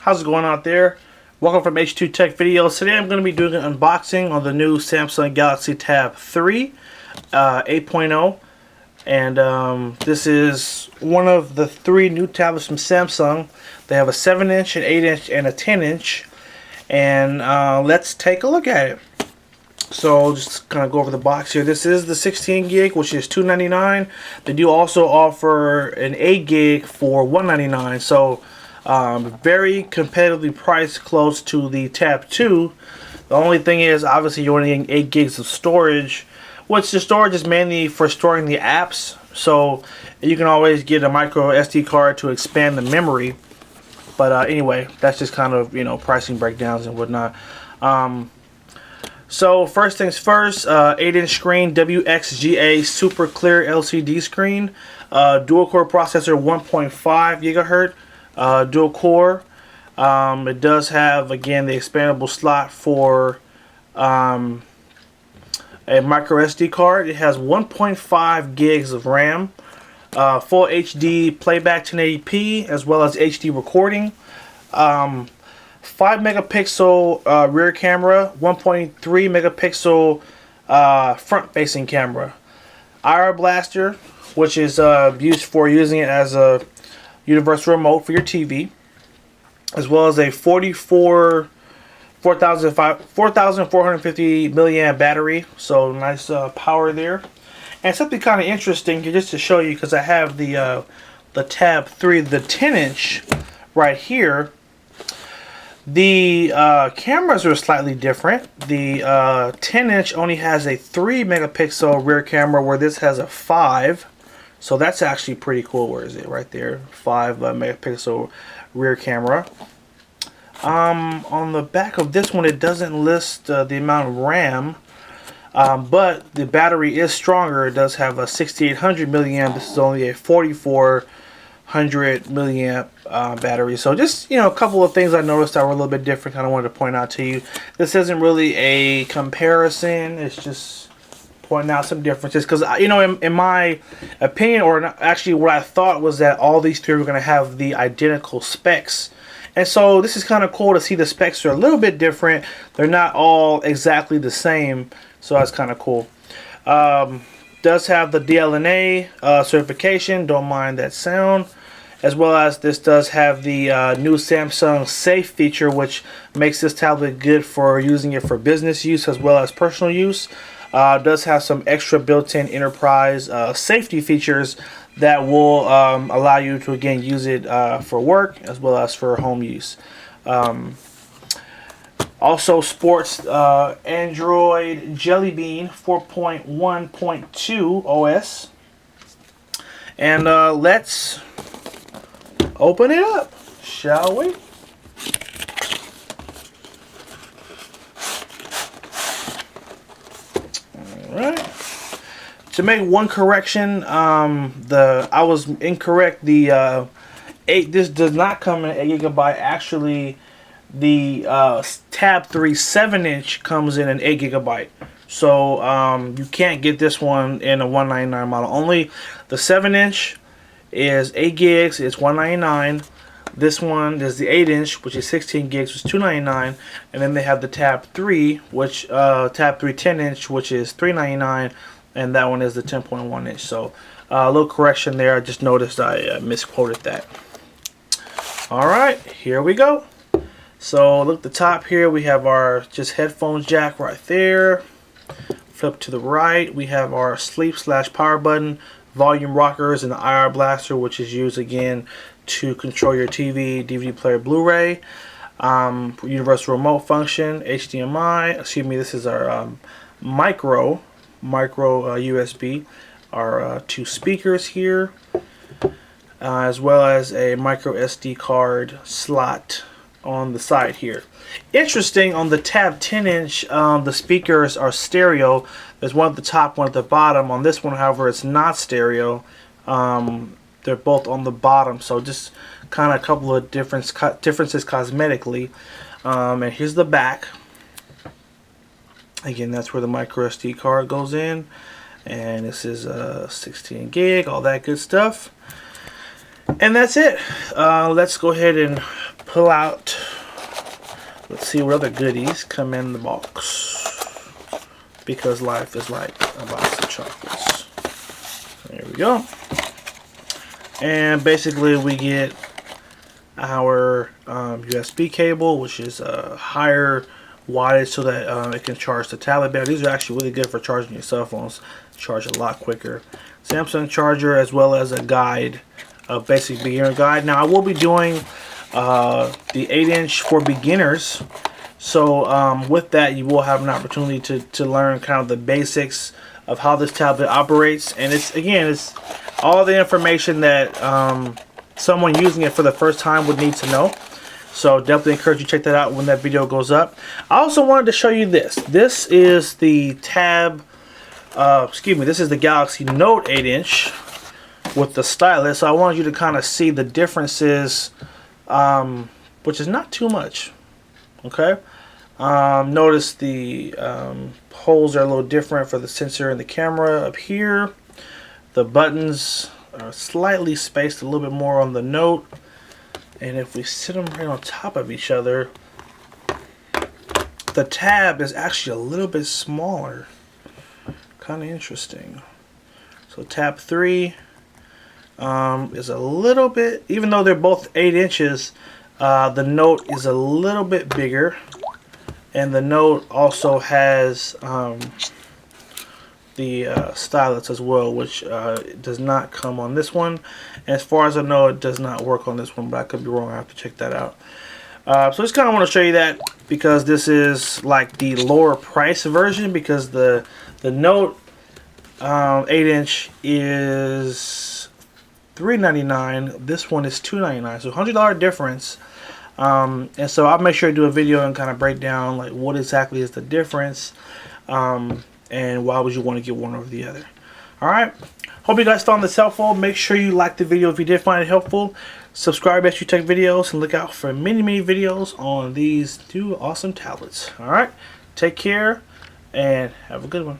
How's it going out there? Welcome from H2TechVideos. Today I'm going to be doing an unboxing on the new Samsung Galaxy Tab 3 8.0, and this is one of the three new tablets from Samsung. They have a 7-inch, an 8-inch, and a 10-inch, and let's take a look at it. So just kind of go over the box here. This is the 16 gig, which is $299. They do also offer an 8 gig for $199. So very competitively priced, close to the Tab 2. The only thing is, obviously, you're only getting 8 gigs of storage, which the storage is mainly for storing the apps. So you can always get a micro SD card to expand the memory. But anyway, that's just kind of, pricing breakdowns and whatnot. So first things first, 8-inch screen, WXGA super clear LCD screen, dual core processor, 1.5 gigahertz, dual core. It does have, again, the expandable slot for a micro SD card. It has 1.5 gigs of RAM, full HD playback 1080p, as well as HD recording. 5 megapixel rear camera, 1.3 megapixel front facing camera. IR blaster, which is used for using it as a universal remote for your TV, as well as a 4,450 milliamp battery, so nice power there. And something kind of interesting here, just to show you, because I have the Tab 3, the 10-inch right here. The cameras are slightly different. The 10-inch only has a 3 megapixel rear camera, where this has a 5. So that's actually pretty cool. Where is it? Right there. 5 megapixel rear camera. On the back of this one, it doesn't list the amount of RAM. But the battery is stronger. It does have a 6800 milliamp. This is only a 4400 milliamp battery. So just, a couple of things I noticed that were a little bit different. I wanted to point out to you. This isn't really a comparison. It's just pointing out some differences, because in my opinion, or actually what I thought, was that all these three were going to have the identical specs. And so this is kind of cool to see the specs are a little bit different. They're not all exactly the same, so that's kind of cool. Does have the Dell and Apple certification. Don't mind that sound. As well as this does have the new Samsung Safe feature, which makes this tablet good for using it for business use as well as personal use. Does have some extra built-in enterprise safety features that will allow you to, again, use it for work as well as for home use. Also sports Android Jelly Bean 4.1.2 OS. And let's open it up, shall we? Alright. To make one correction, I was incorrect. The this does not come in 8 gigabyte. Actually, the Tab 3 7-inch comes in an 8 gigabyte. So you can't get this one in a $199 model. Only the 7-inch is 8 gigs. It's $199. This one is the 8-inch, which is 16 gigs, which is $299. And then they have the Tab 3, which Tab 3 10-inch, which is $399. And that one is the 10.1-inch. So a little correction there. I just noticed I misquoted that. Alright, here we go. So look at the top here. We have our just headphones jack right there. Flip to the right. We have our sleep/power button, volume rockers, and the IR blaster, which is used again to control your TV, DVD player, Blu-ray. Universal remote function, HDMI. Excuse me, this is our micro USB. Our 2 speakers here, as well as a micro SD card slot on the side here. Interesting, on the Tab 10-inch, the speakers are stereo. There's one at the top, one at the bottom. On this one, however, it's not stereo. They're both on the bottom, so just kind of a couple of differences cosmetically. And here's the back. Again, that's where the micro SD card goes in. And this is 16 gig, all that good stuff. And that's it. Let's go ahead and pull out, let's see what other goodies come in the box, because life is like a box of chocolates. There we go. And basically we get our USB cable, which is a higher wattage so that it can charge the tablet better. These are actually really good for charging your cell phones. Charge a lot quicker. Samsung charger, as well as a guide, a basic beginner guide. Now I will be doing the 8-inch for beginners. So with that, you will have an opportunity to learn kind of the basics of how this tablet operates. And it's all the information that someone using it for the first time would need to know. So definitely encourage you to check that out when that video goes up. I also wanted to show you this. This is the this is the Galaxy Note 8-inch with the stylus. So I wanted you to kind of see the differences, which is not too much. Okay. Notice the holes are a little different for the sensor and the camera up here. The buttons are slightly spaced a little bit more on the Note. And if we sit them right on top of each other, the tab is actually a little bit smaller. Kind of interesting. So tab 3 is a little bit, even though they're both 8 inches, the Note is a little bit bigger. And the Note also has the stylus as well, which does not come on this one. As far as I know, it does not work on this one, but I could be wrong. I have to check that out. So just kind of want to show you that, because this is like the lower price version, because the Note 8-inch is $399. This one is $299, so $100 difference. And so I'll make sure to do a video and kind of break down like what exactly is the difference, and why would you want to get one over the other. Alright, hope you guys found this helpful. Make sure you like the video if you did find it helpful. Subscribe to H2TechVideos and look out for many videos on these two awesome tablets. Alright, take care and have a good one.